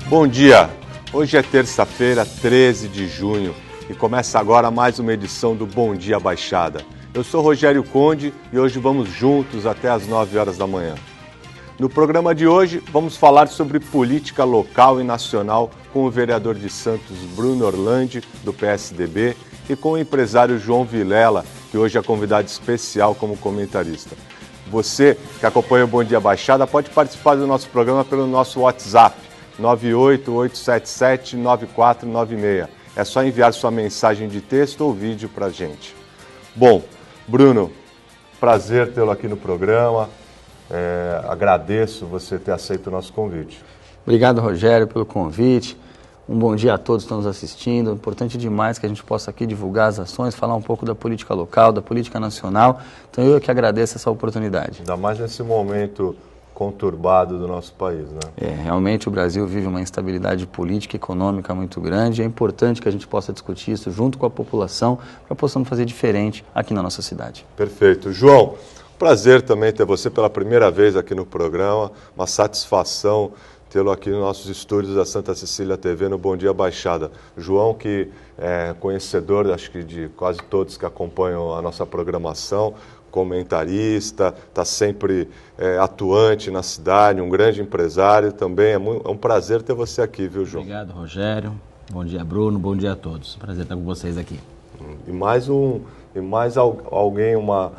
Bom dia! Hoje é terça-feira, 13 de junho e começa agora mais uma edição do Bom Dia Baixada. Eu sou Rogério Conde e hoje vamos juntos até às 9 horas da manhã. No programa de hoje vamos falar sobre política local e nacional com o vereador de Santos, Bruno Orlandi, do PSDB, e com o empresário João Vilela, que hoje é convidado especial como comentarista. Você que acompanha o Bom Dia Baixada pode participar do nosso programa pelo nosso WhatsApp 988779496. É só enviar sua mensagem de texto ou vídeo para a gente. Bom, Bruno, prazer tê-lo aqui no programa. Agradeço você ter aceito o nosso convite. Obrigado, Rogério, pelo convite. Um bom dia a todos que estão nos assistindo. É importante demais que a gente possa aqui divulgar as ações, falar um pouco da política local, da política nacional. Então eu que agradeço essa oportunidade. Ainda mais nesse momento conturbado do nosso país, né? Realmente o Brasil vive uma instabilidade política e econômica muito grande. É importante que a gente possa discutir isso junto com a população para possamos fazer diferente aqui na nossa cidade. Perfeito. João, prazer também ter você pela primeira vez aqui no programa. Uma satisfação tê-lo aqui nos nossos estúdios da Santa Cecília TV no Bom Dia Baixada. João, que é conhecedor, acho que de quase todos que acompanham a nossa programação, comentarista, está sempre atuante na cidade, um grande empresário também. É um prazer ter você aqui, viu, João? Obrigado, Rogério. Bom dia, Bruno. Bom dia a todos. Prazer estar com vocês aqui. E mais alguém, uma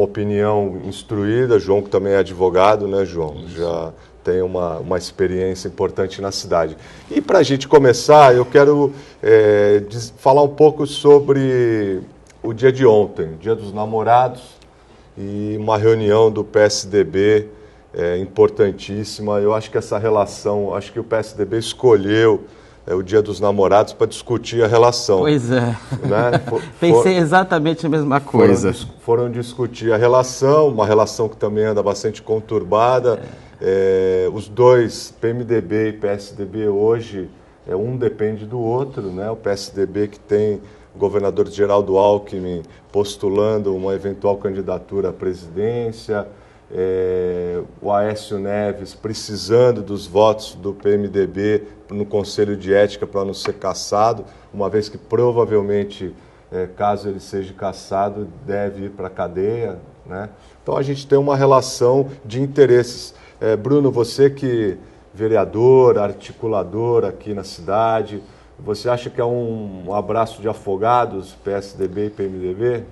opinião instruída, João, que também é advogado, né, João? Isso. Já tem uma experiência importante na cidade. E para a gente começar, eu quero falar um pouco sobre o dia de ontem, Dia dos Namorados, e uma reunião do PSDB importantíssima. Eu acho que essa relação, acho que o PSDB escolheu o Dia dos Namorados para discutir a relação. Pois é. Né? Pensei exatamente a mesma coisa. Foram discutir a relação, uma relação que também anda bastante conturbada. Os dois, PMDB e PSDB, hoje, um depende do outro, né? O PSDB que tem o governador Geraldo Alckmin postulando uma eventual candidatura à presidência, o Aécio Neves precisando dos votos do PMDB no Conselho de Ética para não ser cassado, uma vez que provavelmente, caso ele seja cassado, deve ir para a cadeia, né? Então a gente tem uma relação de interesses. Bruno, você que vereador, articulador aqui na cidade, você acha que é um abraço de afogados, PSDB e PMDB?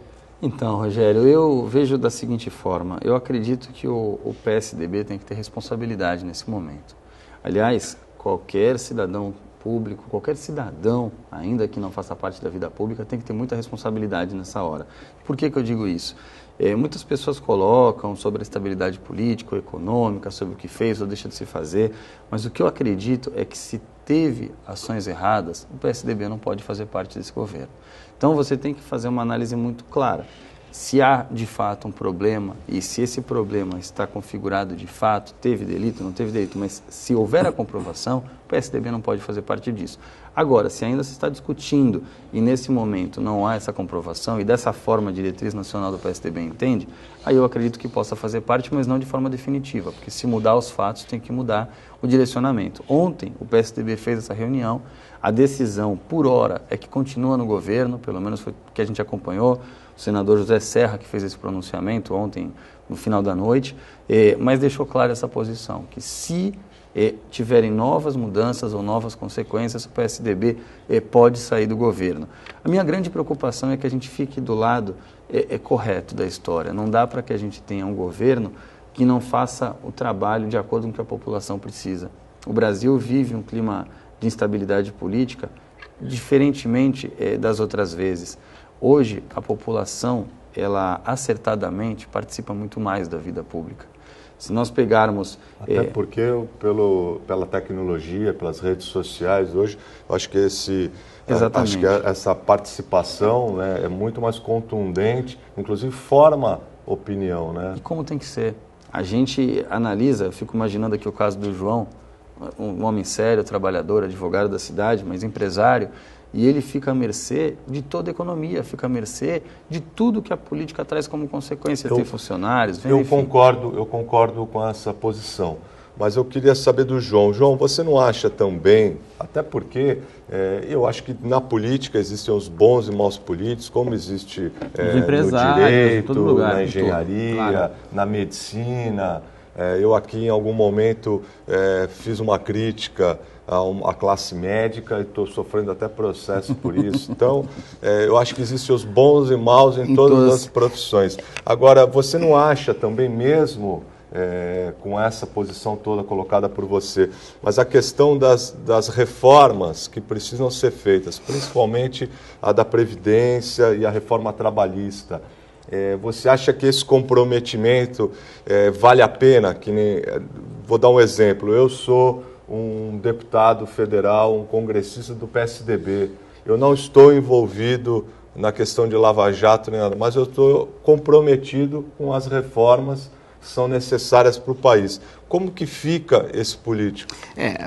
Então, Rogério, eu vejo da seguinte forma. Eu acredito que o PSDB tem que ter responsabilidade nesse momento. Aliás, qualquer cidadão público, qualquer cidadão, ainda que não faça parte da vida pública, tem que ter muita responsabilidade nessa hora. Por que eu digo isso? Muitas pessoas colocam sobre a estabilidade política ou econômica, sobre o que fez ou deixa de se fazer, mas o que eu acredito é que se teve ações erradas, o PSDB não pode fazer parte desse governo. Então você tem que fazer uma análise muito clara. Se há de fato um problema e se esse problema está configurado de fato, teve delito, não teve delito, mas se houver a comprovação, o PSDB não pode fazer parte disso. Agora, se ainda se está discutindo e nesse momento não há essa comprovação e dessa forma a diretriz nacional do PSDB entende, aí eu acredito que possa fazer parte, mas não de forma definitiva, porque se mudar os fatos tem que mudar o direcionamento. Ontem o PSDB fez essa reunião, a decisão por hora é que continua no governo, pelo menos foi o que a gente acompanhou, o senador José Serra que fez esse pronunciamento ontem no final da noite, mas deixou clara essa posição, que se tiverem novas mudanças ou novas consequências, o PSDB pode sair do governo. A minha grande preocupação é que a gente fique do lado correto da história. Não dá para que a gente tenha um governo que não faça o trabalho de acordo com o que a população precisa. O Brasil vive um clima de instabilidade política diferentemente das outras vezes. Hoje, a população, ela acertadamente participa muito mais da vida pública. Se nós pegarmos... Até porque pela tecnologia, pelas redes sociais, hoje, eu acho que acho que essa participação, né, é muito mais contundente, inclusive forma opinião, né? E como tem que ser? A gente analisa, eu fico imaginando aqui o caso do João, um homem sério, trabalhador, advogado da cidade, mas empresário, e ele fica à mercê de toda a economia, fica à mercê de tudo que a política traz como consequência, ter funcionários... Eu concordo com essa posição, mas eu queria saber do João. João, você não acha também, até porque eu acho que na política existem os bons e maus políticos, como existe no direito, lugar, na engenharia, claro, na medicina. Eu aqui em algum momento fiz uma crítica à classe médica e estou sofrendo até processo por isso. Então, eu acho que existem os bons e maus em todas as profissões. Agora, você não acha também mesmo, com essa posição toda colocada por você, mas a questão das reformas que precisam ser feitas, principalmente a da Previdência e a reforma trabalhista, você acha que esse comprometimento vale a pena? Vou dar um exemplo. Eu sou um deputado federal, um congressista do PSDB. Eu não estou envolvido na questão de Lava Jato nem nada, mas eu estou comprometido com as reformas que são necessárias para o país. Como que fica esse político?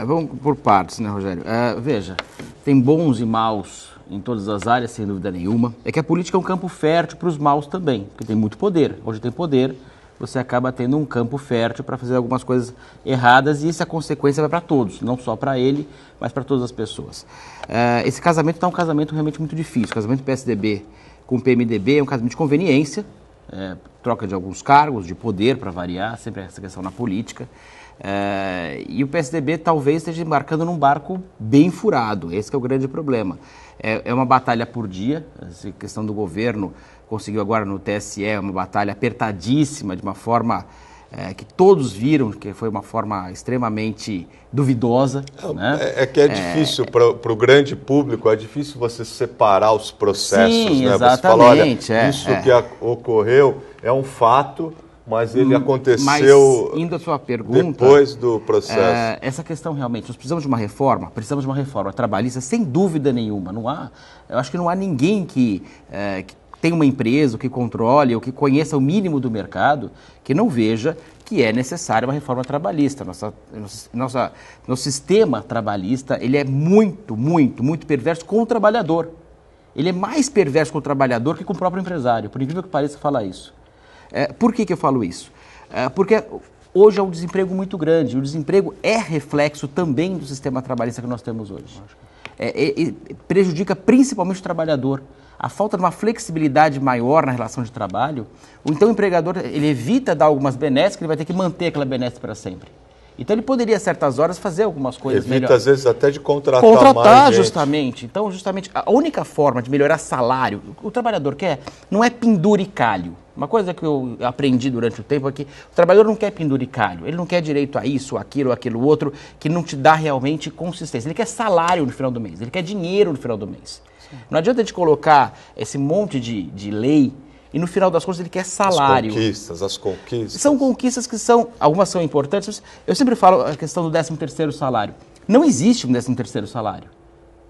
Vamos por partes, né, Rogério? Veja, tem bons e maus em todas as áreas, sem dúvida nenhuma. É que a política é um campo fértil para os maus também, porque tem muito poder. Onde tem poder, você acaba tendo um campo fértil para fazer algumas coisas erradas e essa consequência vai para todos, não só para ele, mas para todas as pessoas. Esse casamento está um casamento realmente muito difícil. O casamento do PSDB com o PMDB é um casamento de conveniência, troca de alguns cargos, de poder para variar, sempre essa questão na política. E o PSDB talvez esteja embarcando num barco bem furado, esse que é o grande problema. É uma batalha por dia, essa questão do governo conseguiu agora no TSE, uma batalha apertadíssima, de uma forma que todos viram que foi uma forma extremamente duvidosa. Né? Difícil para o grande público, é difícil você separar os processos. Sim, né? exatamente. Você fala, olha, isso que ocorreu é um fato, mas ele aconteceu indo à sua pergunta, depois do processo. Essa questão realmente, nós precisamos de uma reforma trabalhista, sem dúvida nenhuma. Eu acho que não há ninguém que tem uma empresa, que controle ou que conheça o mínimo do mercado, que não veja que é necessária uma reforma trabalhista. Nosso sistema trabalhista, ele é muito, muito, muito perverso com o trabalhador. Ele é mais perverso com o trabalhador que com o próprio empresário, por incrível que pareça falar isso. Por que eu falo isso? Porque hoje há um desemprego muito grande. O desemprego é reflexo também do sistema trabalhista que nós temos hoje. Prejudica principalmente o trabalhador. A falta de uma flexibilidade maior na relação de trabalho, ou então o empregador ele evita dar algumas benesses que ele vai ter que manter aquela benesse para sempre. Então ele poderia, a certas horas, fazer algumas coisas melhores. Evita, às vezes, até de contratar mais gente. Justamente. Então, justamente, a única forma de melhorar salário, o trabalhador quer, não é penduricalho. Uma coisa que eu aprendi durante o tempo é que o trabalhador não quer penduricalho, ele não quer direito a isso, aquilo outro, que não te dá realmente consistência. Ele quer salário no final do mês, ele quer dinheiro no final do mês. Sim. Não adianta de colocar esse monte de lei e no final das contas ele quer salário. As conquistas. São conquistas que algumas são importantes. Eu sempre falo a questão do 13º salário. Não existe um 13º salário.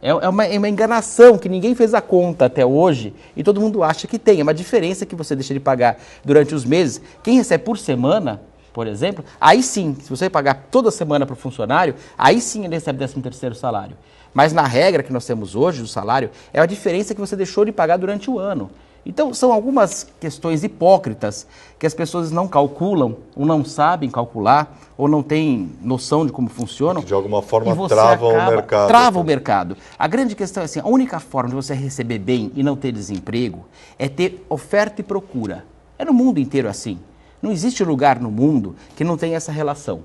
É uma enganação que ninguém fez a conta até hoje e todo mundo acha que tem. É uma diferença que você deixa de pagar durante os meses. Quem recebe por semana, por exemplo, aí sim, se você pagar toda semana para o funcionário, aí sim ele recebe 13º salário. Mas na regra que nós temos hoje do salário, é a diferença que você deixou de pagar durante o ano. Então, são algumas questões hipócritas que as pessoas não calculam, ou não sabem calcular, ou não têm noção de como funcionam. Que de alguma forma travam o mercado. Trava o mercado. A grande questão é assim, a única forma de você receber bem e não ter desemprego é ter oferta e procura. É no mundo inteiro assim. Não existe lugar no mundo que não tenha essa relação.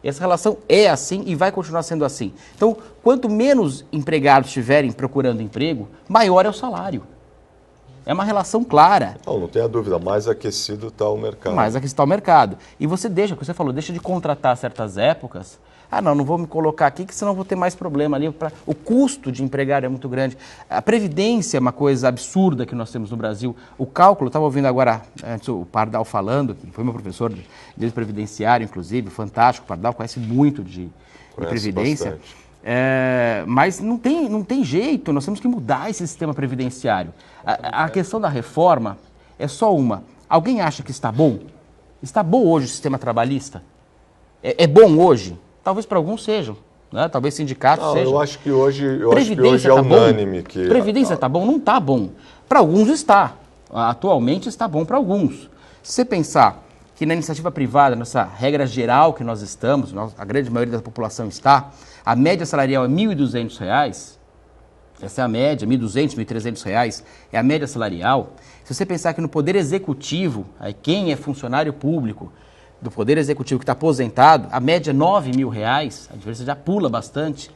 E essa relação é assim e vai continuar sendo assim. Então, quanto menos empregados estiverem procurando emprego, maior é o salário. É uma relação clara. Não tenha dúvida, mais aquecido está o mercado. Mais aquecido está o mercado. E você deixa, como você falou, deixa de contratar certas épocas. Não vou me colocar aqui, que senão vou ter mais problema ali. O custo de empregar é muito grande. A Previdência é uma coisa absurda que nós temos no Brasil. O cálculo, estava ouvindo agora, antes o Pardal falando, que foi meu professor de direito previdenciário, inclusive, fantástico. O Pardal conhece muito de Previdência. Bastante. Mas não tem jeito, nós temos que mudar esse sistema previdenciário. A questão da reforma é só uma. Alguém acha que está bom? Está bom hoje o sistema trabalhista? É bom hoje? Talvez para alguns sejam, né? Talvez sindicatos sejam. Eu acho que hoje é unânime. Previdência está bom? Não está bom. Para alguns está. Atualmente está bom para alguns. Se você pensar que na iniciativa privada, nessa regra geral que nós estamos, a grande maioria da população está, a média salarial é R$ 1.200, essa é a média, R$ 1.200, R$ 1.300 é a média salarial. Se você pensar que no Poder Executivo, aí quem é funcionário público do Poder Executivo que está aposentado, a média é R$ 9.000, a diferença já pula bastante.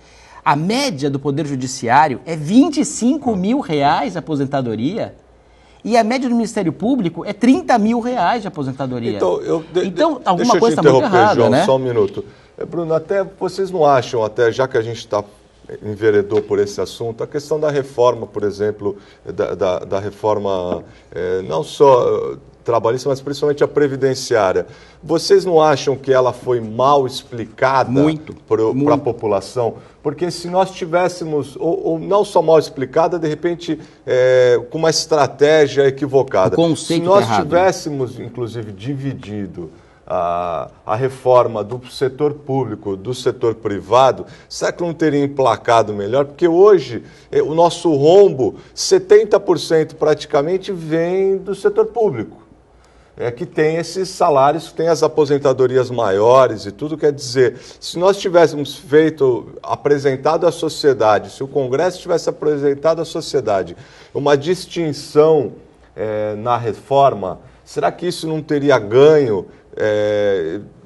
A média do Poder Judiciário é R$ 25.000 a aposentadoria. E a média do Ministério Público é R$ 30.000 de aposentadoria. Então alguma coisa está muito errada, João, né? Só um minuto. Bruno, até vocês não acham, até já que a gente está enveredou por esse assunto, a questão da reforma, por exemplo, da reforma não só trabalhista, mas principalmente a previdenciária. Vocês não acham que ela foi mal explicada para a população? Porque se nós tivéssemos, ou não só mal explicada, de repente, com uma estratégia equivocada. Se nós tivéssemos, inclusive, dividido a reforma do setor público, do setor privado, será que não teria emplacado melhor? Porque hoje o nosso rombo, 70% praticamente vem do setor público. Que tem esses salários, que tem as aposentadorias maiores e tudo. Quer dizer, se nós tivéssemos apresentado à sociedade, se o Congresso tivesse apresentado à sociedade uma distinção na reforma, será que isso não teria ganho,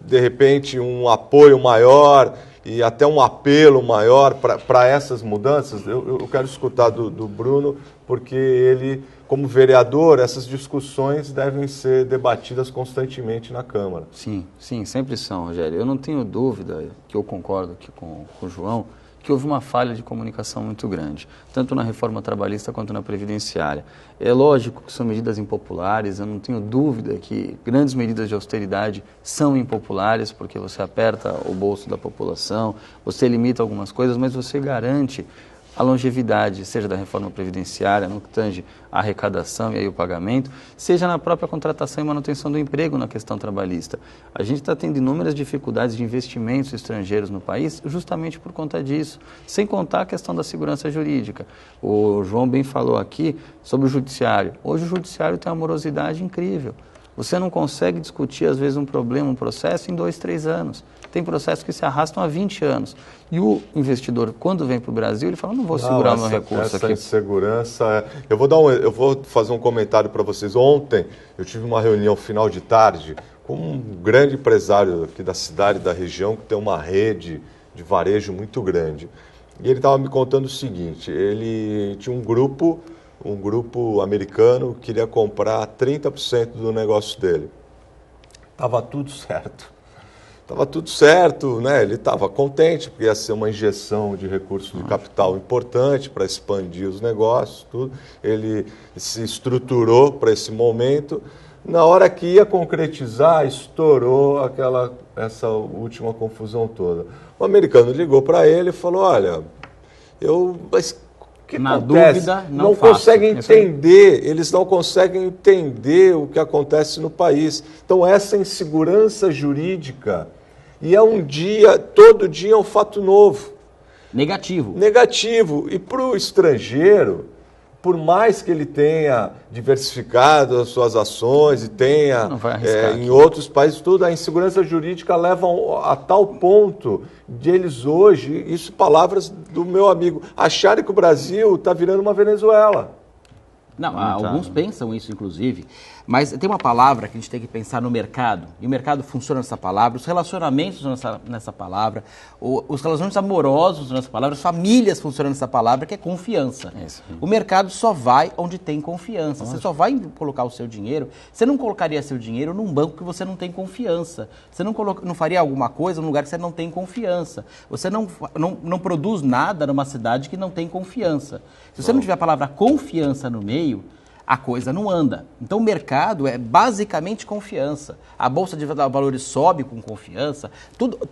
de repente, um apoio maior e até um apelo maior para essas mudanças? Eu quero escutar do Bruno, porque ele, como vereador, essas discussões devem ser debatidas constantemente na Câmara. Sim, sempre são, Rogério. Eu não tenho dúvida, que eu concordo aqui com o João, que houve uma falha de comunicação muito grande, tanto na reforma trabalhista quanto na previdenciária. É lógico que são medidas impopulares, eu não tenho dúvida que grandes medidas de austeridade são impopulares, porque você aperta o bolso da população, você limita algumas coisas, mas você garante a longevidade, seja da reforma previdenciária, no que tange a arrecadação e aí o pagamento, seja na própria contratação e manutenção do emprego na questão trabalhista. A gente está tendo inúmeras dificuldades de investimentos estrangeiros no país justamente por conta disso, sem contar a questão da segurança jurídica. O João bem falou aqui sobre o judiciário. Hoje o judiciário tem uma morosidade incrível. Você não consegue discutir, às vezes, um problema, um processo em 2, 3 anos. Tem processos que se arrastam há 20 anos. E o investidor, quando vem para o Brasil, ele fala, não vou segurar meu recurso aqui. Essa insegurança... Eu vou fazer um comentário para vocês. Ontem, eu tive uma reunião final de tarde com um grande empresário aqui da cidade, da região, que tem uma rede de varejo muito grande. E ele estava me contando o seguinte, ele tinha um grupo americano que queria comprar 30% do negócio dele. Estava tudo certo, né? Ele estava contente, porque ia ser uma injeção de recursos de capital importante para expandir os negócios, tudo. Ele se estruturou para esse momento. Na hora que ia concretizar, estourou essa última confusão toda. O americano ligou para ele e falou, olha, o que na acontece? Dúvida, não conseguem entender, eles não conseguem entender o que acontece no país. Então, essa insegurança jurídica, e todo dia é um fato novo. Negativo. E para o estrangeiro, por mais que ele tenha diversificado as suas ações e tenha em outros países, a insegurança jurídica leva a tal ponto de eles hoje, isso palavras do meu amigo, acharem que o Brasil está virando uma Venezuela. Não, alguns pensam isso, inclusive, mas tem uma palavra que a gente tem que pensar no mercado, e o mercado funciona nessa palavra, os relacionamentos funcionam nessa palavra, os relacionamentos amorosos funcionam nessa palavra, as famílias funcionam nessa palavra, que é confiança. O mercado só vai onde tem confiança, você só vai colocar o seu dinheiro, você não colocaria seu dinheiro num banco que você não tem confiança, você não faria alguma coisa num lugar que você não tem confiança, você não produz nada numa cidade que não tem confiança. Se você não tiver a palavra confiança no meio, a coisa não anda. Então o mercado é basicamente confiança. A Bolsa de Valores sobe com confiança,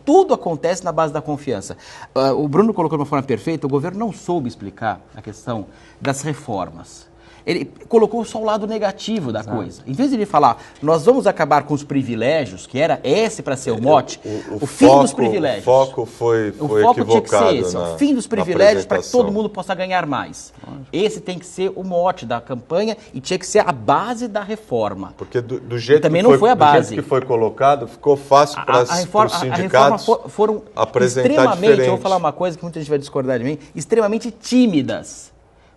tudo acontece na base da confiança. O Bruno colocou de uma forma perfeita, o governo não soube explicar a questão das reformas. Ele colocou só o lado negativo da coisa. Em vez de ele falar, nós vamos acabar com os privilégios, que era esse para ser o mote, o fim foco, dos privilégios. O foco foi foco tinha que ser esse, o fim dos privilégios para que todo mundo mundo possa ganhar mais. Esse tem que ser o mote da campanha e tinha que ser a base da reforma. Porque do jeito, também que, não foi a base. Do jeito que foi colocado, ficou fácil para os sindicatos foram apresentar extremamente, diferente. eu vou falar uma coisa que muita gente vai discordar de mim, extremamente tímidas.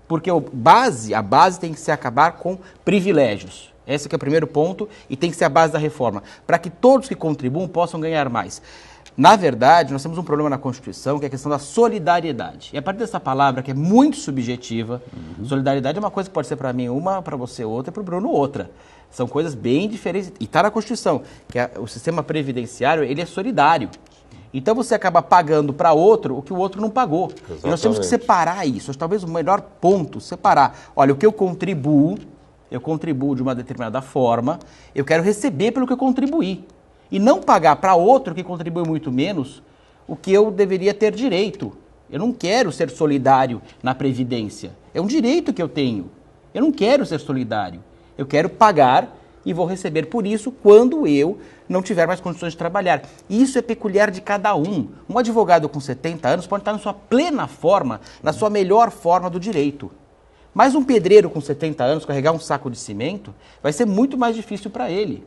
Porque a base tem que ser acabar com privilégios. Esse que é o primeiro ponto e tem que ser a base da reforma. Para que todos que contribuam possam ganhar mais. Na verdade, nós temos um problema na Constituição, que é a questão da solidariedade. E a partir dessa palavra, que é muito subjetiva, solidariedade é uma coisa que pode ser para mim uma, para você outra e para o Bruno outra. São coisas bem diferentes. E está na Constituição, que o sistema previdenciário ele é solidário. Então você acaba pagando para outro o que o outro não pagou. Exatamente. E nós temos que separar isso. Talvez o melhor ponto, separar. Olha, o que eu contribuo de uma determinada forma, eu quero receber pelo que eu contribuí. E não pagar para outro que contribui muito menos o que eu deveria ter direito. Eu não quero ser solidário na Previdência. É um direito que eu tenho. Eu não quero ser solidário. Eu quero pagar e vou receber por isso quando eu não tiver mais condições de trabalhar. E isso é peculiar de cada um. Um advogado com 70 anos pode estar na sua plena forma, na sua melhor forma do direito. Mas um pedreiro com 70 anos carregar um saco de cimento vai ser muito mais difícil para ele.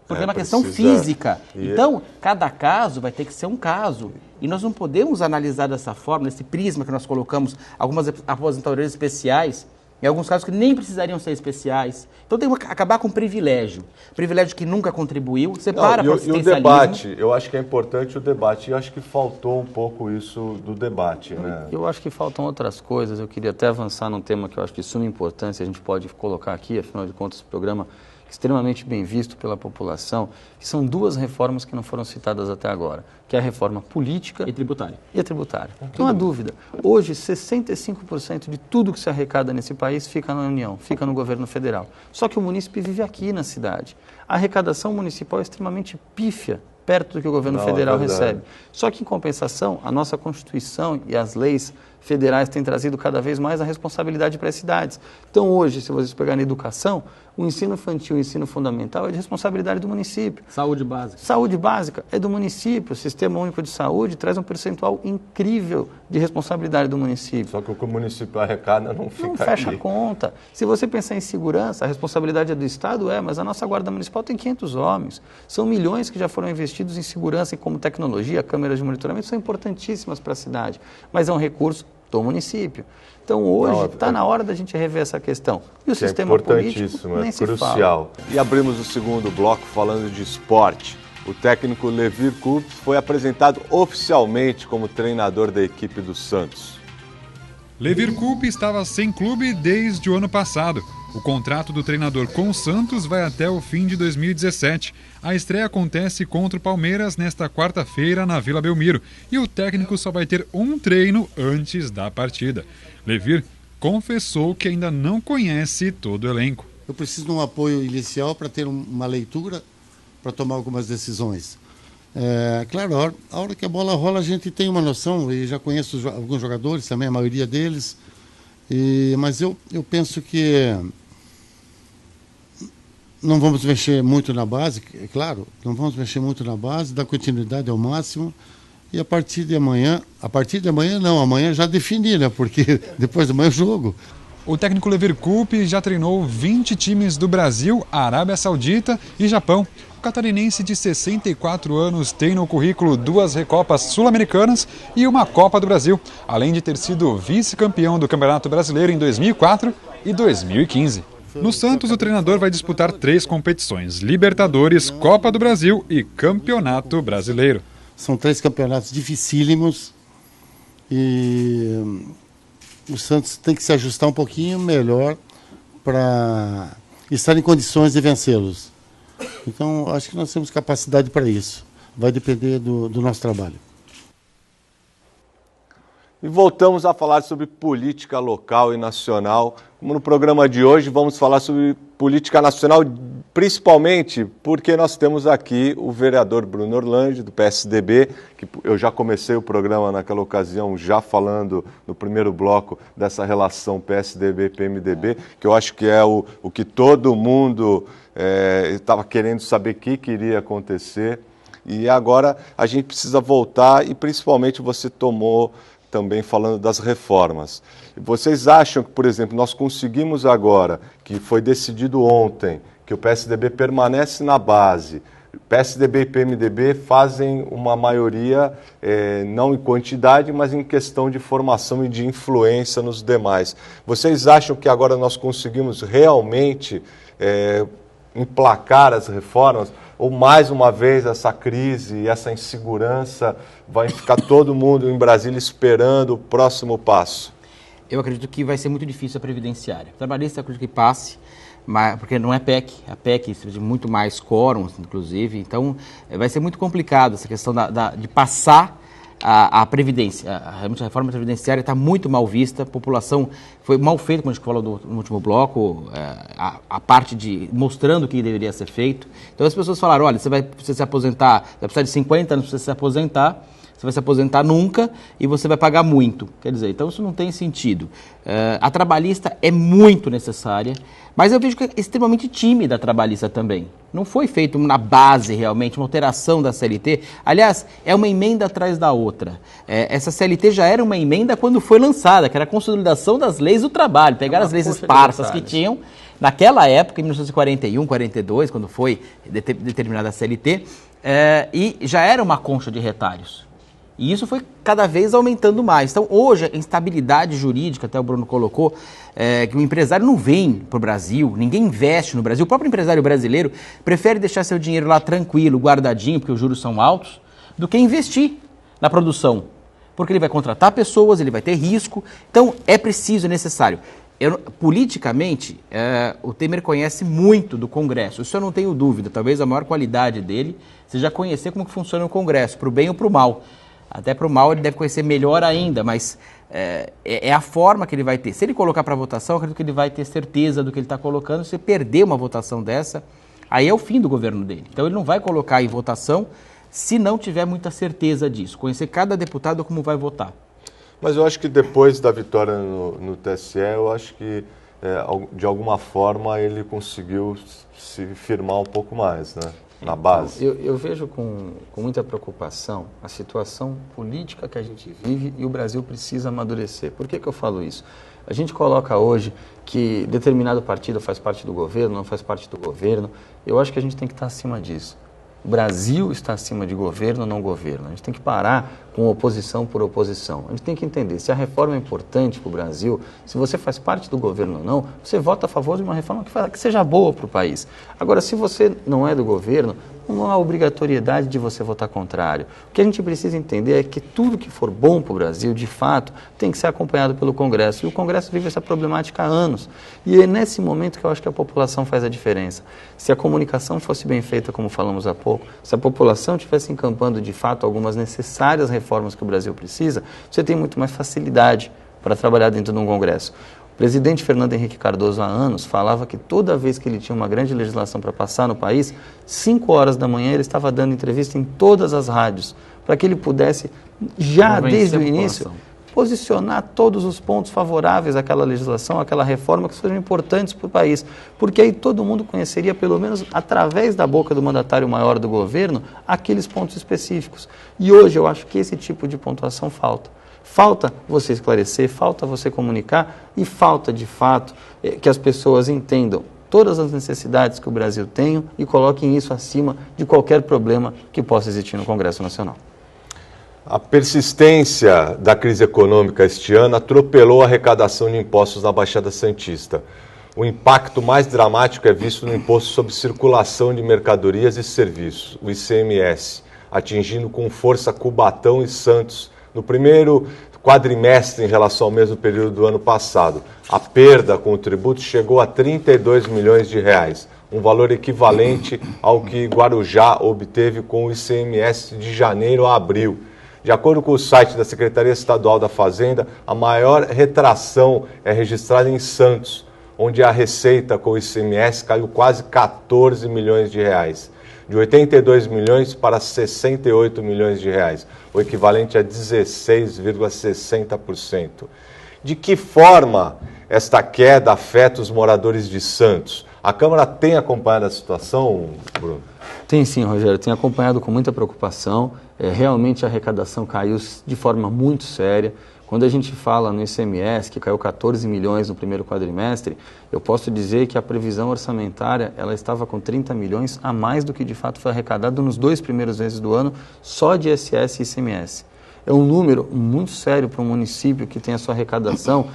Porque é uma questão física. Então, cada caso vai ter que ser um caso. E nós não podemos analisar dessa forma, nesse prisma que nós colocamos algumas aposentadorias especiais, em alguns casos que nem precisariam ser especiais. Então tem que acabar com privilégio. Privilégio que nunca contribuiu, separa para o assistencialismo. E o debate, eu acho que é importante o debate. E eu acho que faltou um pouco isso do debate, né? Eu acho que faltam outras coisas. Eu queria até avançar num tema que eu acho de suma importância, a gente pode colocar aqui, afinal de contas, o programa extremamente bem visto pela população, que são duas reformas que não foram citadas até agora, que é a reforma política e tributária. Não há dúvida. Hoje, 65% de tudo que se arrecada nesse país fica na União, fica no governo federal. Só que o munícipe vive aqui na cidade. A arrecadação municipal é extremamente pífia, perto do que o governo federal recebe. Só que, em compensação, a nossa Constituição e as leis federais têm trazido cada vez mais a responsabilidade para as cidades. Então, hoje, se vocês pegarem a educação, o ensino infantil e o ensino fundamental é de responsabilidade do município. Saúde básica. Saúde básica é do município. O Sistema Único de Saúde traz um percentual incrível de responsabilidade do município. Só que o que o município arrecada não fica Não fecha a conta. Se você pensar em segurança, a responsabilidade é do Estado, mas a nossa Guarda Municipal tem 500 homens. São milhões que já foram investidos em segurança e como tecnologia, câmeras de monitoramento, são importantíssimas para a cidade. Mas é um recurso do município. Então hoje está na hora da gente rever essa questão. E o sistema político nem se fala. Crucial. E abrimos o segundo bloco falando de esporte. O técnico Levir Coupe foi apresentado oficialmente como treinador da equipe do Santos. Levir Coupe estava sem clube desde o ano passado. O contrato do treinador com o Santos vai até o fim de 2017. A estreia acontece contra o Palmeiras nesta quarta-feira na Vila Belmiro e o técnico só vai ter um treino antes da partida. Levir confessou que ainda não conhece todo o elenco. Eu preciso de um apoio inicial para ter uma leitura, para tomar algumas decisões. Claro, a hora que a bola rola a gente tem uma noção, e já conheço alguns jogadores também, a maioria deles, mas eu penso que não vamos mexer muito na base, é claro, não vamos mexer muito na base, dar continuidade ao máximo, e a partir de amanhã não, amanhã já defini, né, porque depois de amanhã é jogo. O técnico Levir Coupe já treinou 20 times do Brasil, Arábia Saudita e Japão. O catarinense de 64 anos tem no currículo 2 Recopas Sul-Americanas e uma Copa do Brasil, além de ter sido vice-campeão do Campeonato Brasileiro em 2004 e 2015. No Santos, o treinador vai disputar 3 competições: Libertadores, Copa do Brasil e Campeonato Brasileiro. São 3 campeonatos dificílimos e o Santos tem que se ajustar um pouquinho melhor para estar em condições de vencê-los. Então, acho que nós temos capacidade para isso. Vai depender do nosso trabalho. E voltamos a falar sobre política local e nacional. Como no programa de hoje, vamos falar sobre política nacional Principalmente porque nós temos aqui o vereador Bruno Orlandi, do PSDB, que eu já comecei o programa naquela ocasião, já falando no primeiro bloco dessa relação PSDB-PMDB, que eu acho que é o que todo mundo estava querendo saber o que iria acontecer. E agora a gente precisa voltar e principalmente você tomou também falando das reformas. Vocês acham que, por exemplo, nós conseguimos agora, que foi decidido ontem, que o PSDB permanece na base, PSDB e PMDB fazem uma maioria, não em quantidade, mas em questão de formação e de influência nos demais. Vocês acham que agora nós conseguimos realmente emplacar as reformas? Ou mais uma vez essa crise e essa insegurança vai ficar todo mundo em Brasília esperando o próximo passo? Eu acredito que vai ser muito difícil a previdenciária. O trabalhista acredito que passe, mas, porque não é PEC, a PEC precisa de muito mais quórums, inclusive, então vai ser muito complicado essa questão de passar a Previdência. Realmente a reforma previdenciária está muito mal vista, a população foi mal feita, como a gente falou no último bloco, a parte de mostrando o que deveria ser feito. Então as pessoas falaram, olha, você vai precisar se aposentar, vai precisar de 50 anos para você se aposentar, você vai se aposentar nunca e você vai pagar muito. Quer dizer, então isso não tem sentido. A trabalhista é muito necessária, mas eu vejo que é extremamente tímida a trabalhista também. Não foi feito na base realmente, uma alteração da CLT. Aliás, é uma emenda atrás da outra. Essa CLT já era uma emenda quando foi lançada, que era a consolidação das leis do trabalho. Pegaram as leis esparsas que tinham naquela época, em 1941, 42, quando foi determinada a CLT, e já era uma concha de retalhos. E isso foi cada vez aumentando mais. Então, hoje, a instabilidade jurídica, até o Bruno colocou, que o empresário não vem para o Brasil, ninguém investe no Brasil. O próprio empresário brasileiro prefere deixar seu dinheiro lá tranquilo, guardadinho, porque os juros são altos, do que investir na produção. Porque ele vai contratar pessoas, ele vai ter risco. Então, é preciso, é necessário. Politicamente, o Temer conhece muito do Congresso, isso eu não tenho dúvida. Talvez a maior qualidade dele seja conhecer como que funciona o Congresso, para o bem ou para o mal. Até para o mal ele deve conhecer melhor ainda, mas é a forma que ele vai ter. Se ele colocar para votação, eu acredito que ele vai ter certeza do que ele está colocando. Se perder uma votação dessa, aí é o fim do governo dele. Então ele não vai colocar em votação se não tiver muita certeza disso. Conhecer cada deputado como vai votar. Mas eu acho que depois da vitória no TSE, eu acho que de alguma forma ele conseguiu se firmar um pouco mais, né? Na base. Eu vejo com muita preocupação a situação política que a gente vive e o Brasil precisa amadurecer. Por que eu falo isso? A gente coloca hoje que determinado partido faz parte do governo, não faz parte do governo. Eu acho que a gente tem que estar acima disso. O Brasil está acima de governo, não governo. A gente tem que parar com oposição por oposição. A gente tem que entender, se a reforma é importante para o Brasil, se você faz parte do governo ou não, você vota a favor de uma reforma que seja boa para o país. Agora, se você não é do governo, não há obrigatoriedade de você votar contrário. O que a gente precisa entender é que tudo que for bom para o Brasil, de fato, tem que ser acompanhado pelo Congresso. E o Congresso vive essa problemática há anos. E é nesse momento que eu acho que a população faz a diferença. Se a comunicação fosse bem feita, como falamos há pouco, se a população estivesse encampando, de fato, algumas necessárias reformas que o Brasil precisa, você tem muito mais facilidade para trabalhar dentro de um Congresso. O presidente Fernando Henrique Cardoso, há anos, falava que toda vez que ele tinha uma grande legislação para passar no país, 5 horas da manhã ele estava dando entrevista em todas as rádios, para que ele pudesse, já desde o início, posicionar todos os pontos favoráveis àquela legislação, àquela reforma que sejam importantes para o país. Porque aí todo mundo conheceria, pelo menos através da boca do mandatário maior do governo, aqueles pontos específicos. E hoje eu acho que esse tipo de pontuação falta. Falta você esclarecer, falta você comunicar e falta, de fato, que as pessoas entendam todas as necessidades que o Brasil tem e coloquem isso acima de qualquer problema que possa existir no Congresso Nacional. A persistência da crise econômica este ano atropelou a arrecadação de impostos na Baixada Santista. O impacto mais dramático é visto no Imposto sobre Circulação de Mercadorias e Serviços, o ICMS, atingindo com força Cubatão e Santos no primeiro quadrimestre em relação ao mesmo período do ano passado. A perda com o tributo chegou a 32 milhões de reais, um valor equivalente ao que Guarujá obteve com o ICMS de janeiro a abril. De acordo com o site da Secretaria Estadual da Fazenda, a maior retração é registrada em Santos, onde a receita com o ICMS caiu quase 14 milhões de reais, de 82 milhões para 68 milhões de reais, o equivalente a 16,60%. De que forma esta queda afeta os moradores de Santos? A Câmara tem acompanhado a situação, Bruno? Tem sim, Rogério, tem acompanhado com muita preocupação. Realmente a arrecadação caiu de forma muito séria. Quando a gente fala no ICMS, que caiu 14 milhões no primeiro quadrimestre, eu posso dizer que a previsão orçamentária ela estava com 30 milhões a mais do que de fato foi arrecadado nos 2 primeiros meses do ano, só de ISS e ICMS. É um número muito sério para um município que tem a sua arrecadação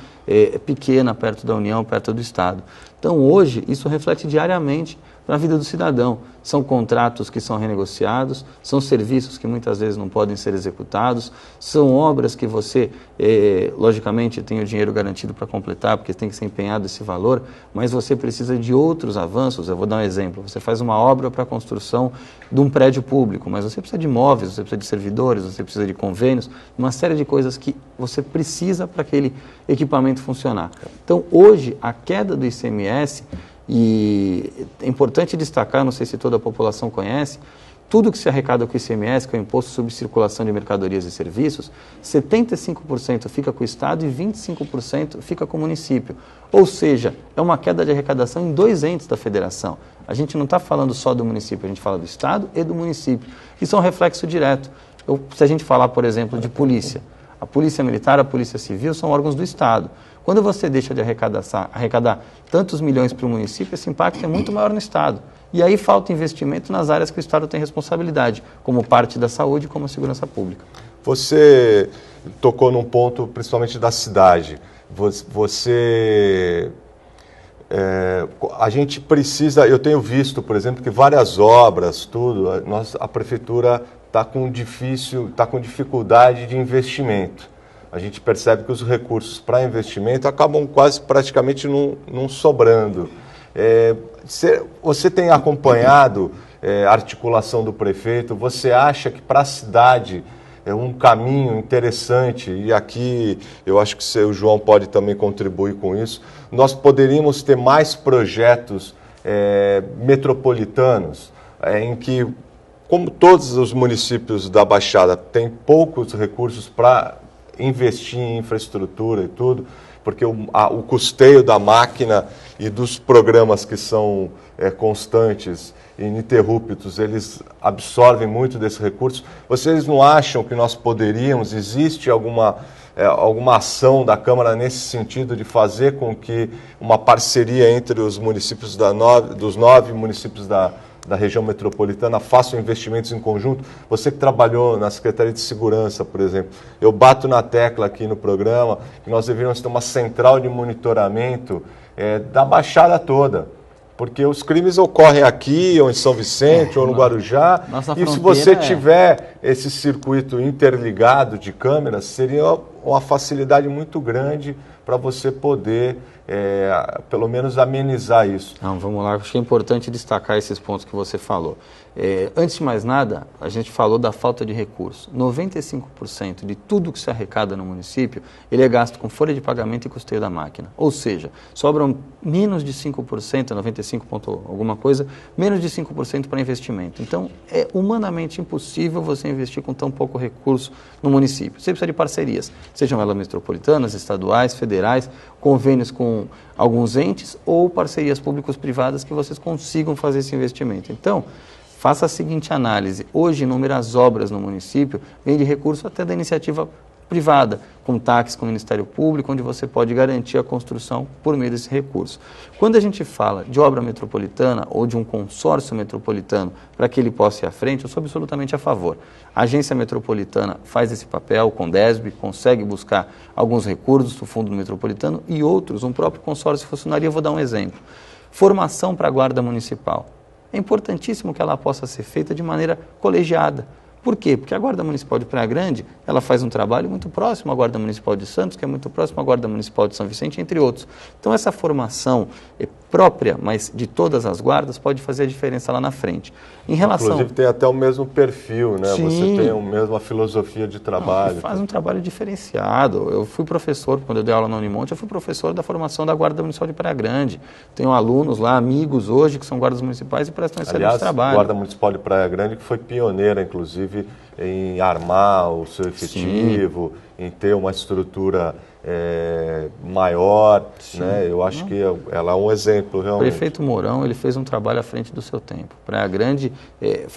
pequena, perto da União, perto do Estado. Então, hoje, isso reflete diariamente na vida do cidadão. São contratos que são renegociados, são serviços que muitas vezes não podem ser executados, são obras que você, logicamente, tem o dinheiro garantido para completar, porque tem que ser empenhado esse valor, mas você precisa de outros avanços. Eu vou dar um exemplo. Você faz uma obra para a construção de um prédio público, mas você precisa de móveis, você precisa de servidores, você precisa de convênios, uma série de coisas que você precisa para aquele equipamento funcionar. Então, hoje, a queda do ICMS, e é importante destacar, não sei se toda a população conhece, tudo que se arrecada com o ICMS, que é o Imposto sobre Circulação de Mercadorias e Serviços, 75% fica com o Estado e 25% fica com o município. Ou seja, é uma queda de arrecadação em 2 entes da federação. A gente não está falando só do município, a gente fala do Estado e do município. Isso é um reflexo direto. Se a gente falar, por exemplo, de polícia, a Polícia Militar, a Polícia Civil são órgãos do Estado. Quando você deixa de arrecadar tantos milhões para o município, esse impacto é muito maior no Estado. E aí falta investimento nas áreas que o Estado tem responsabilidade, como parte da saúde e como a segurança pública. Você tocou num ponto, principalmente da cidade. A gente precisa, eu tenho visto, por exemplo, que várias obras, a prefeitura está com dificuldade de investimento. A gente percebe que os recursos para investimento acabam praticamente não sobrando. Você tem acompanhado a articulação do prefeito? Você acha que para a cidade é um caminho interessante, e aqui eu acho que o João pode também contribuir com isso, nós poderíamos ter mais projetos metropolitanos, em que, como todos os municípios da Baixada têm poucos recursos para investir em infraestrutura e tudo, porque o custeio da máquina e dos programas que são constantes e ininterruptos, eles absorvem muito desse recurso. Vocês não acham que nós poderíamos, existe alguma ação da Câmara nesse sentido de fazer com que uma parceria entre os municípios dos 9 municípios da região metropolitana façam investimentos em conjunto? Você que trabalhou na Secretaria de Segurança, por exemplo, eu bato na tecla aqui no programa que nós deveríamos ter uma central de monitoramento da Baixada toda, porque os crimes ocorrem aqui, ou em São Vicente, ou no Guarujá, e se você tiver esse circuito interligado de câmeras, seria uma facilidade muito grande para você poder, pelo menos, amenizar isso. Não, vamos lá, acho que é importante destacar esses pontos que você falou. Antes de mais nada, a gente falou da falta de recursos. 95% de tudo que se arrecada no município, ele é gasto com folha de pagamento e custeio da máquina. Ou seja, sobram menos de 5%, 95 ponto alguma coisa, menos de 5% para investimento. Então, é humanamente impossível você investir com tão pouco recurso no município. Você precisa de parcerias, sejam elas metropolitanas, estaduais, federais, convênios com alguns entes ou parcerias públicos-privadas que vocês consigam fazer esse investimento. Então, faça a seguinte análise. Hoje, inúmeras obras no município vêm de recurso até da iniciativa privada, com taxas com o Ministério Público, onde você pode garantir a construção por meio desse recurso. Quando a gente fala de obra metropolitana ou de um consórcio metropolitano para que ele possa ir à frente, eu sou absolutamente a favor. A agência metropolitana faz esse papel, o Condesb consegue buscar alguns recursos do Fundo Metropolitano e outros, um próprio consórcio funcionaria. Eu vou dar um exemplo. Formação para a Guarda Municipal. É importantíssimo que ela possa ser feita de maneira colegiada. Por quê? Porque a Guarda Municipal de Praia Grande, ela faz um trabalho muito próximo à Guarda Municipal de Santos, que é muito próximo à Guarda Municipal de São Vicente, entre outros. Então, essa formação própria, mas de todas as guardas, pode fazer a diferença lá na frente. Em relação... Inclusive tem até o mesmo perfil, né? Sim. Você tem a mesma filosofia de trabalho. Não, faz um trabalho diferenciado. Eu fui professor, quando eu dei aula na Unimonte, eu fui professor da formação da Guarda Municipal de Praia Grande. Tenho alunos lá, amigos hoje, que são guardas municipais e prestam excelente trabalho. A Guarda Municipal de Praia Grande que foi pioneira, inclusive, em armar o seu efetivo, em ter uma estrutura maior, né? Eu acho que ela é um exemplo, realmente. O prefeito Mourão, ele fez um trabalho à frente do seu tempo. Praia Grande,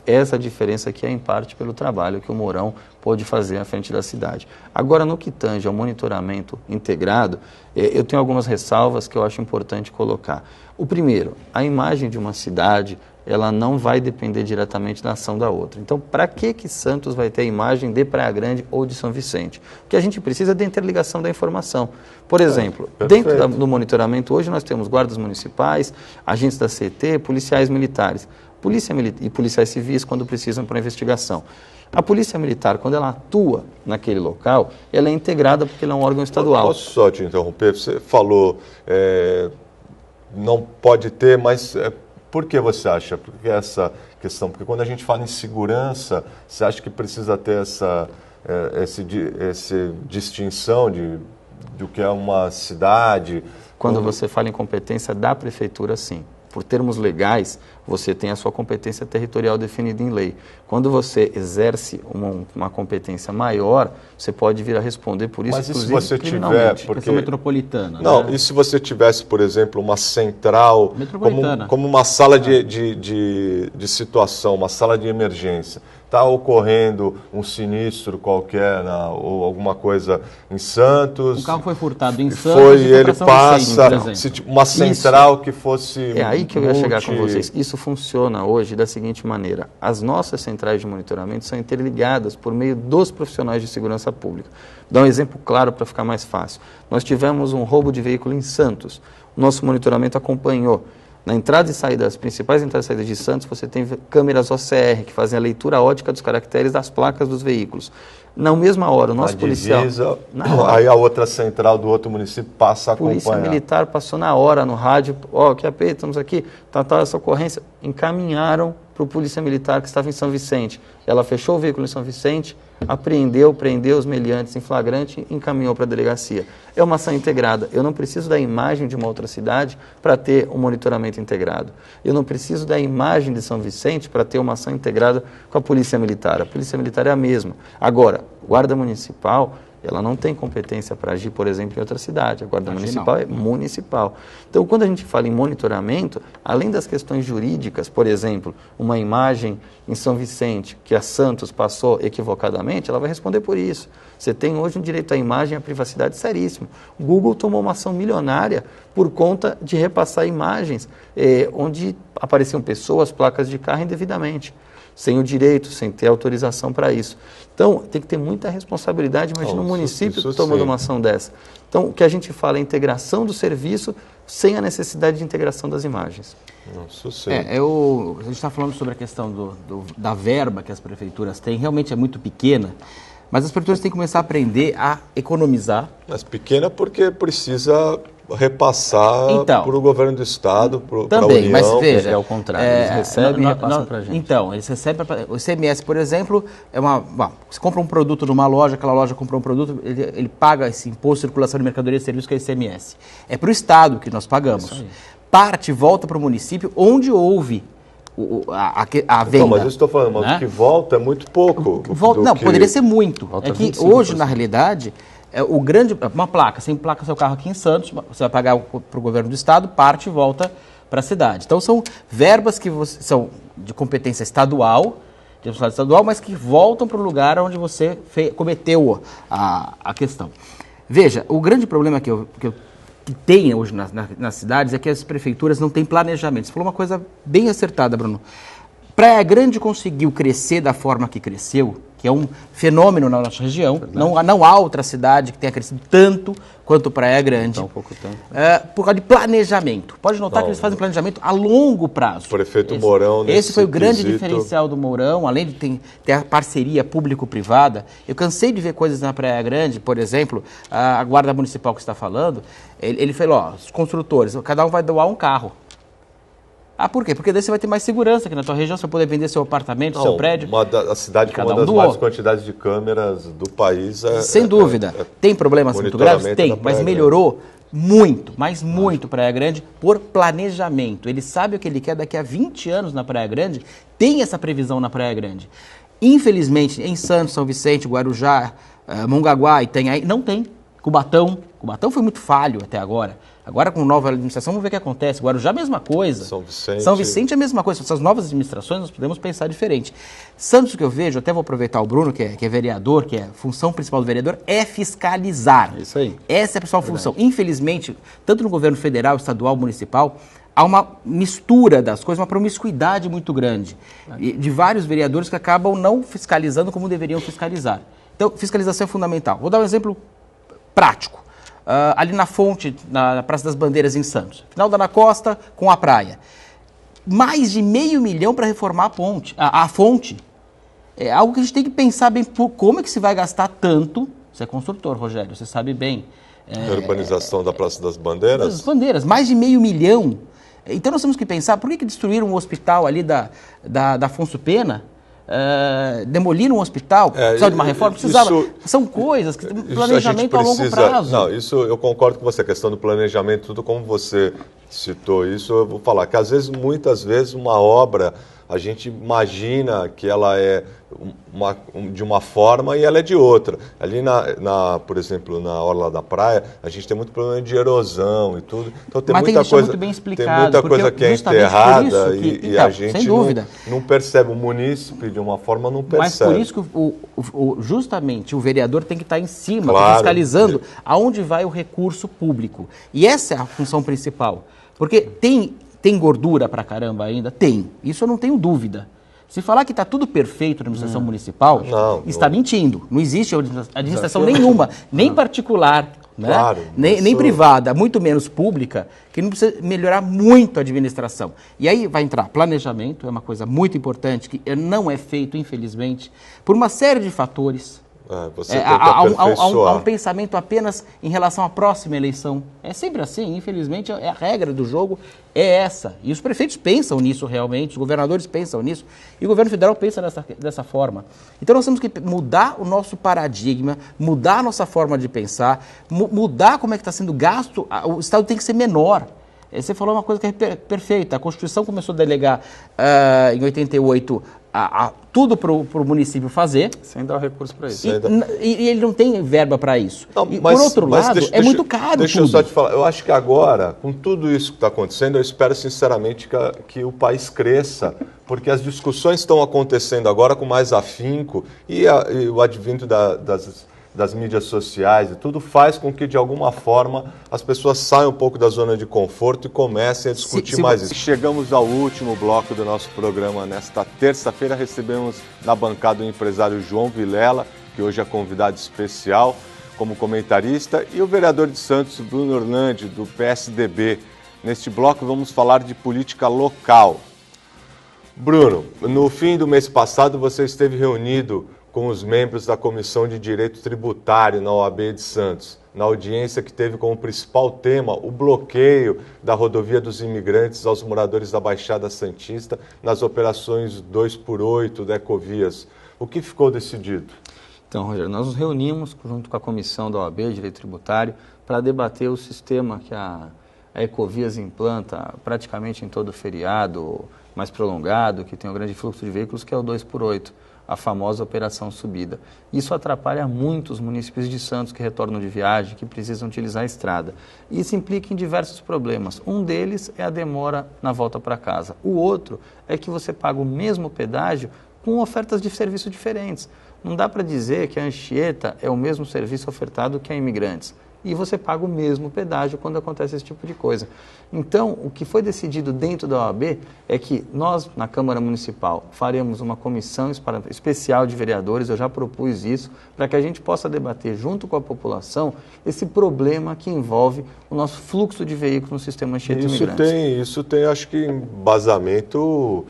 essa diferença aqui é em parte pelo trabalho que o Mourão pôde fazer à frente da cidade. Agora, no que tange ao monitoramento integrado, eu tenho algumas ressalvas que eu acho importante colocar. O primeiro, a imagem de uma cidade, ela não vai depender diretamente da ação da outra. Então, para que Santos vai ter a imagem de Praia Grande ou de São Vicente? O que a gente precisa é de interligação da informação. Por exemplo, dentro do monitoramento, hoje nós temos guardas municipais, agentes da CT, policiais militares. E policiais civis quando precisam para investigação. A Polícia Militar, quando ela atua naquele local, ela é integrada porque ela é um órgão estadual. Posso só te interromper? Você falou, não pode ter, mas... Por que você acha? Por que essa questão? Porque quando a gente fala em segurança, você acha que precisa ter essa distinção do que é uma cidade? Quando você fala em competência da prefeitura, sim. Por termos legais, você tem a sua competência territorial definida em lei. Quando você exerce uma competência maior, você pode vir a responder por isso, inclusive, mas e se você tiver... Porque... metropolitana. Não, né? E se você tivesse, por exemplo, uma central, como uma sala de situação, uma sala de emergência, está ocorrendo um sinistro qualquer ou alguma coisa em Santos... O carro foi furtado em Santos ele passa uma central que fosse... É aí que eu ia chegar com vocês. Isso funciona hoje da seguinte maneira. As nossas centrais de monitoramento são interligadas por meio dos profissionais de segurança pública. Vou dar um exemplo claro para ficar mais fácil. Nós tivemos um roubo de veículo em Santos. O nosso monitoramento acompanhou. Na entrada e saída, as principais entradas e saídas de Santos, você tem câmeras OCR, que fazem a leitura ótica dos caracteres das placas dos veículos. Na mesma hora, o nosso policial... Aí a outra central do outro município passa a acompanhar. Polícia Militar passou na hora no rádio, QAP, estamos aqui, essa ocorrência. Encaminharam para o Polícia Militar que estava em São Vicente. Ela fechou o veículo em São Vicente, prendeu os meliantes em flagrante e encaminhou para a delegacia. É uma ação integrada. Eu não preciso da imagem de uma outra cidade para ter um monitoramento integrado. Eu não preciso da imagem de São Vicente para ter uma ação integrada com a Polícia Militar. A Polícia Militar é a mesma. Agora, Guarda Municipal, ela não tem competência para agir, por exemplo, em outra cidade. A Guarda Municipal é municipal. Então, quando a gente fala em monitoramento, além das questões jurídicas, por exemplo, uma imagem em São Vicente que a Santos passou equivocadamente, ela vai responder por isso. Você tem hoje um direito à imagem e à privacidade seríssimo. O Google tomou uma ação milionária por conta de repassar imagens onde apareciam pessoas, placas de carro indevidamente, sem o direito, sem ter autorização para isso. Então, tem que ter muita responsabilidade, imagina um município tomando uma ação dessa. Então, o que a gente fala é integração do serviço sem a necessidade de integração das imagens. Isso sim. A gente está falando sobre a questão da verba que as prefeituras têm, realmente é muito pequena, mas as prefeituras têm que começar a aprender a economizar. Mas pequena porque precisa repassar para o governo do Estado, para a União. Mas veja, é ao contrário, eles recebem e repassam para a gente. Então, eles recebem, o ICMS, por exemplo, você compra um produto numa loja, aquela loja comprou um produto, ele paga esse imposto de circulação de mercadoria e serviços, que é o ICMS. É para o Estado que nós pagamos. Parte volta para o município, onde houve a venda. Não, mas eu estou falando, mas o que volta é muito pouco. Poderia ser muito. É que hoje, na realidade... uma placa, você emplaca seu carro aqui em Santos, você vai pagar para o governo do estado, parte e volta para a cidade. Então são verbas que são de competência estadual, mas que voltam para o lugar onde você cometeu a questão. Veja, o grande problema que tem hoje nas cidades é que as prefeituras não têm planejamento. Você falou uma coisa bem acertada, Bruno. Praia Grande conseguiu crescer da forma que cresceu, que é um fenômeno na nossa região. Não há outra cidade que tenha crescido tanto quanto Praia Grande. Tão pouco tempo. Por causa de planejamento. Pode notar que eles fazem planejamento a longo prazo. O prefeito Mourão, esse foi o grande quesito diferencial do Mourão, além de ter a parceria público-privada. Eu cansei de ver coisas na Praia Grande, por exemplo, a Guarda Municipal que está falando, ele falou, os construtores, cada um vai doar um carro. Por quê? Porque daí você vai ter mais segurança aqui na tua região, você vai poder vender seu apartamento, seu prédio. A cidade com uma das maiores quantidades de câmeras do país. Sem dúvida. Tem problemas muito graves? Tem, mas melhorou muito, mas muito Praia Grande por planejamento. Ele sabe o que ele quer daqui a 20 anos na Praia Grande, tem essa previsão na Praia Grande. Infelizmente, em Santos, São Vicente, Guarujá, Mongaguá, Itanhaém, não tem. Cubatão foi muito falho até agora. Agora, com nova administração, vamos ver o que acontece. Guarujá, a mesma coisa. São Vicente é a mesma coisa. Essas novas administrações, nós podemos pensar diferente. Santos, o que eu vejo, até vou aproveitar o Bruno, que é vereador, que é a função principal do vereador, é fiscalizar. Isso aí. Essa é a principal função. Infelizmente, tanto no governo federal, estadual, municipal, há uma mistura das coisas, uma promiscuidade muito grande. De vários vereadores que acabam não fiscalizando como deveriam fiscalizar. Então, fiscalização é fundamental. Vou dar um exemplo prático. Ali na fonte, na Praça das Bandeiras em Santos, final da Ana Costa com a praia. Mais de $500 mil para reformar a fonte. É algo que a gente tem que pensar bem, como é que se vai gastar tanto. Você é construtor, Rogério, você sabe bem. A urbanização da Praça das Bandeiras? Das Bandeiras, mais de $500 mil. Então nós temos que pensar, por que destruíram um hospital ali da Afonso Pena? Demoliram um hospital, precisava de uma reforma, são coisas que planejamento a longo prazo. Não, isso eu concordo com você, a questão do planejamento, tudo como você citou isso, eu vou falar que muitas vezes uma obra, a gente imagina que ela é de uma forma e ela é de outra. Ali, por exemplo, na orla da praia, a gente tem muito problema de erosão e tudo. Então tem muita coisa, muito bem explicado, tem muita coisa que é enterrada e a gente sem dúvida. Não percebe. O município, de uma forma, não percebe. Mas por isso que justamente o vereador tem que estar em cima, fiscalizando aonde vai o recurso público. E essa é a função principal. Porque tem gordura pra caramba ainda? Tem. Isso eu não tenho dúvida. Se falar que está tudo perfeito na administração municipal, está mentindo. Não existe administração nenhuma, nem particular, né? Claro, nem privada, muito menos pública, que não precisa melhorar muito a administração. E aí vai entrar planejamento, é uma coisa muito importante, que não é feito, infelizmente, por uma série de fatores. Há um pensamento apenas em relação à próxima eleição. É sempre assim, infelizmente, a regra do jogo é essa. E os prefeitos pensam nisso realmente, os governadores pensam nisso, e o governo federal pensa dessa forma. Então nós temos que mudar o nosso paradigma, mudar a nossa forma de pensar, mudar como é que está sendo gasto. O Estado tem que ser menor. Você falou uma coisa que é perfeita. A Constituição começou a delegar em 88 tudo para o município fazer. Sem dar o recurso para isso. E ele não tem verba para isso. Não, por outro lado, é muito caro. Deixa eu só te falar. Eu acho que agora, com tudo isso que está acontecendo, eu espero sinceramente que o país cresça, porque as discussões estão acontecendo agora com mais afinco e o advento das mídias sociais e tudo faz com que, de alguma forma, as pessoas saiam um pouco da zona de conforto e comecem a discutir mais isso. Chegamos ao último bloco do nosso programa. Nesta terça-feira recebemos na bancada o empresário João Vilela, que hoje é convidado especial como comentarista, e o vereador de Santos, Bruno Orlandi, do PSDB. Neste bloco vamos falar de política local. Bruno, no fim do mês passado você esteve reunido com os membros da Comissão de Direito Tributário na OAB de Santos, na audiência que teve como principal tema o bloqueio da rodovia dos imigrantes aos moradores da Baixada Santista nas operações 2x8 da Ecovias. O que ficou decidido? Então, Rogério, nós nos reunimos junto com a Comissão da OAB de Direito Tributário para debater o sistema que a Ecovias implanta praticamente em todo feriado mais prolongado, que tem um grande fluxo de veículos, que é o 2x8. A famosa operação subida. Isso atrapalha muitos municípios de Santos que retornam de viagem, que precisam utilizar a estrada. Isso implica em diversos problemas. Um deles é a demora na volta para casa. O outro é que você paga o mesmo pedágio com ofertas de serviço diferentes. Não dá para dizer que a Anchieta é o mesmo serviço ofertado que a imigrantes. e você paga o mesmo pedágio quando acontece esse tipo de coisa. Então, o que foi decidido dentro da OAB é que nós, na Câmara Municipal, faremos uma comissão especial de vereadores, eu já propus isso, para que a gente possa debater junto com a população esse problema que envolve o nosso fluxo de veículos no sistema Anchieta Imigrantes. Isso tem, acho que, embasamento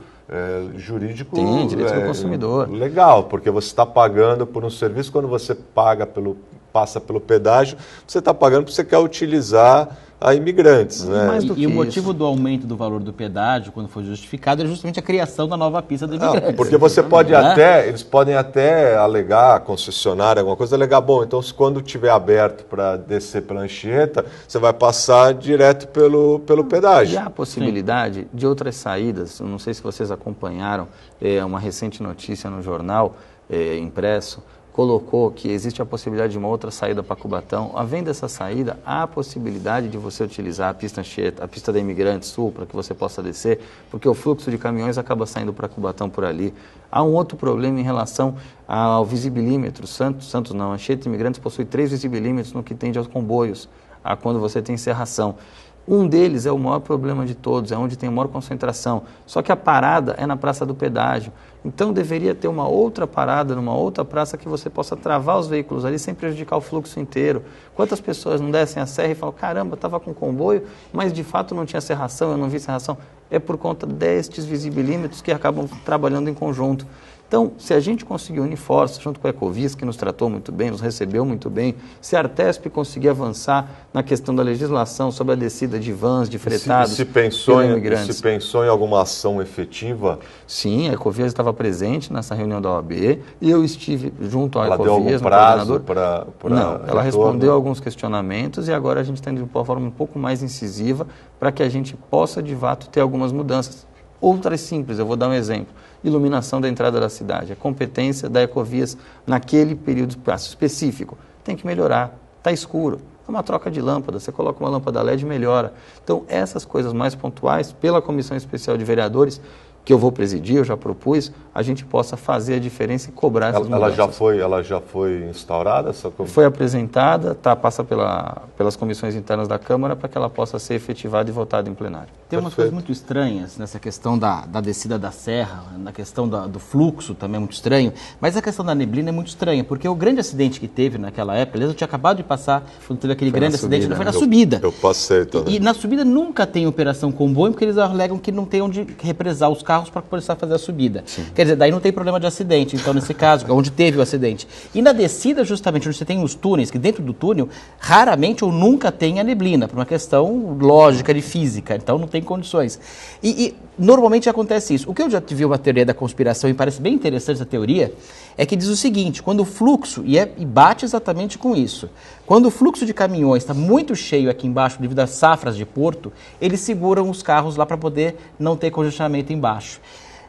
jurídico. Tem, direito do consumidor. Legal, porque você está pagando por um serviço, quando você passa pelo pedágio, você está pagando porque você quer utilizar a imigrantes, né? E o motivo do aumento do valor do pedágio, quando foi justificado, é justamente a criação da nova pista do imigrante. Porque você pode eles podem até alegar, a concessionária, alguma coisa, alegar, bom, então quando tiver aberto para descer pela Anchieta, você vai passar direto pelo pedágio. E há a possibilidade de outras saídas, eu não sei se vocês acompanharam, uma recente notícia no jornal impresso, colocou que existe a possibilidade de uma outra saída para Cubatão. Havendo essa saída, há a possibilidade de você utilizar a pista Anchieta, a pista da Imigrante Sul, para que você possa descer, porque o fluxo de caminhões acaba saindo para Cubatão por ali. Há um outro problema em relação ao visibilímetro. Anchieta Imigrantes possui 3 visibilímetros no que tende aos comboios, quando você tem serração. Um deles é o maior problema de todos, é onde tem a maior concentração. Só que a parada é na Praça do Pedágio. Então deveria ter uma outra parada, numa outra praça, que você possa travar os veículos ali sem prejudicar o fluxo inteiro. Quantas pessoas não descem a serra e falam, caramba, estava com comboio, mas de fato não tinha serração, eu não vi serração. É por conta destes visibilímetros que acabam trabalhando em conjunto. Então, se a gente conseguir unir forças junto com a Ecovias, que nos tratou muito bem, nos recebeu muito bem, se a Artesp conseguir avançar na questão da legislação sobre a descida de vans, de fretados, se pensou em alguma ação efetiva? Sim, a Ecovias estava presente nessa reunião da OAB e eu estive junto à Ecovias. Ela deu algum prazo para Não, ela respondeu alguns questionamentos e agora a gente está indo de uma forma um pouco mais incisiva para que a gente possa, de fato, ter algumas mudanças. Outras simples, eu vou dar um exemplo. Iluminação da entrada da cidade. A competência da Ecovias naquele período específico tem que melhorar. Está escuro. É uma troca de lâmpada. Você coloca uma lâmpada LED e melhora. Então, essas coisas mais pontuais, pela Comissão Especial de Vereadores, que eu vou presidir, eu já propus, a gente possa fazer a diferença e cobrar essas mudanças. Ela já foi instaurada? Foi apresentada, passa pelas comissões internas da Câmara para que ela possa ser efetivada e votada em plenário. Tem umas coisas muito estranhas nessa questão da descida da serra, na questão do fluxo também é muito estranho, mas a questão da neblina é muito estranha, porque o grande acidente que teve naquela época, aliás, eu tinha acabado de passar, quando teve aquele grande acidente, foi na subida. Eu passei também. E na subida nunca tem operação comboio, porque eles alegam que não tem onde represar os carros para começar a fazer a subida. Sim. Quer dizer, daí não tem problema de acidente, então nesse caso, onde teve o acidente. E na descida, justamente, onde você tem os túneis, que dentro do túnel, raramente ou nunca tem a neblina, por uma questão lógica de física, então não tem condições. E normalmente acontece isso. O que eu já tive uma teoria da conspiração, e parece bem interessante essa teoria, é que diz o seguinte, quando o fluxo, e bate exatamente com isso, quando o fluxo de caminhões está muito cheio aqui embaixo, devido às safras de porto, eles seguram os carros lá para poder não ter congestionamento embaixo.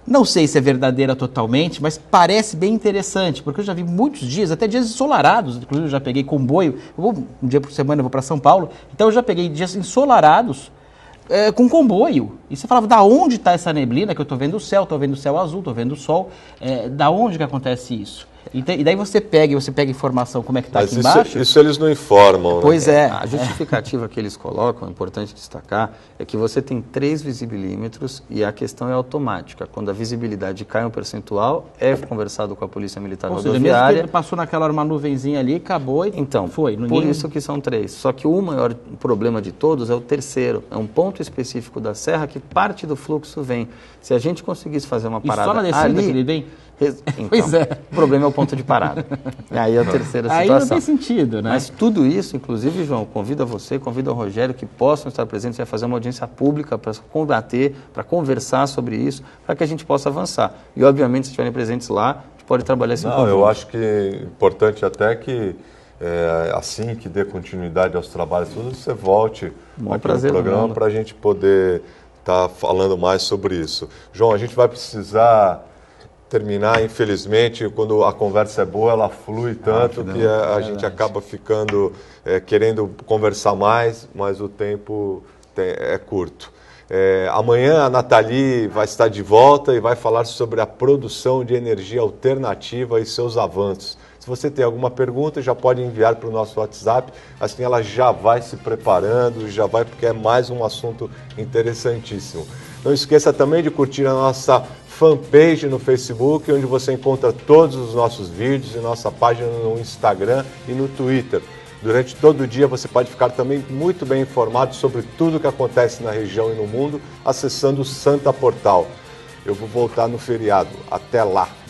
Não sei se é verdadeira totalmente, mas parece bem interessante, porque eu já vi muitos dias, até dias ensolarados, inclusive eu já peguei comboio, um dia por semana eu vou para São Paulo, então eu já peguei dias ensolarados com comboio. E você falava, da onde está essa neblina, que eu estou vendo o céu azul, estou vendo o sol, da onde que acontece isso? E daí você pega informação como é que está aqui embaixo. Isso eles não informam. Pois né? é. A justificativa que eles colocam, é importante destacar, é que você tem 3 visibilímetros e a questão é automática. Quando a visibilidade cai um percentual, é conversado com a Polícia Militar Rodoviária. Mesmo que passou naquela hora uma nuvenzinha ali, acabou e então, foi. Por isso que são 3. Só que o maior problema de todos é o terceiro. É um ponto específico da serra que parte do fluxo vem. Se a gente conseguisse fazer uma parada só na descida ali, que ele vem? Então, pois é. O problema é o ponto de parada. E aí é a terceira situação. Aí não tem sentido, né? Mas tudo isso, inclusive, João, convido o Rogério, que possam estar presentes, vai fazer uma audiência pública para combater, para conversar sobre isso, para que a gente possa avançar. E, obviamente, se estiverem presentes lá, a gente pode trabalhar esse conjunto. Eu acho que é importante até que, assim que dê continuidade aos trabalhos, tudo, você volte aqui no programa para a gente poder estar falando mais sobre isso. João, a gente vai precisar terminar, infelizmente, quando a conversa é boa, ela flui tanto que a gente acaba ficando querendo conversar mais, mas o tempo é curto. Amanhã a Nathalie vai estar de volta e vai falar sobre a produção de energia alternativa e seus avanços. Se você tem alguma pergunta, já pode enviar para o nosso WhatsApp, assim ela já vai se preparando, já vai, porque é mais um assunto interessantíssimo. Não esqueça também de curtir a nossa fanpage no Facebook, onde você encontra todos os nossos vídeos, e nossa página no Instagram e no Twitter. Durante todo o dia você pode ficar também muito bem informado sobre tudo o que acontece na região e no mundo, acessando o Santa Portal. Eu vou voltar no feriado. Até lá!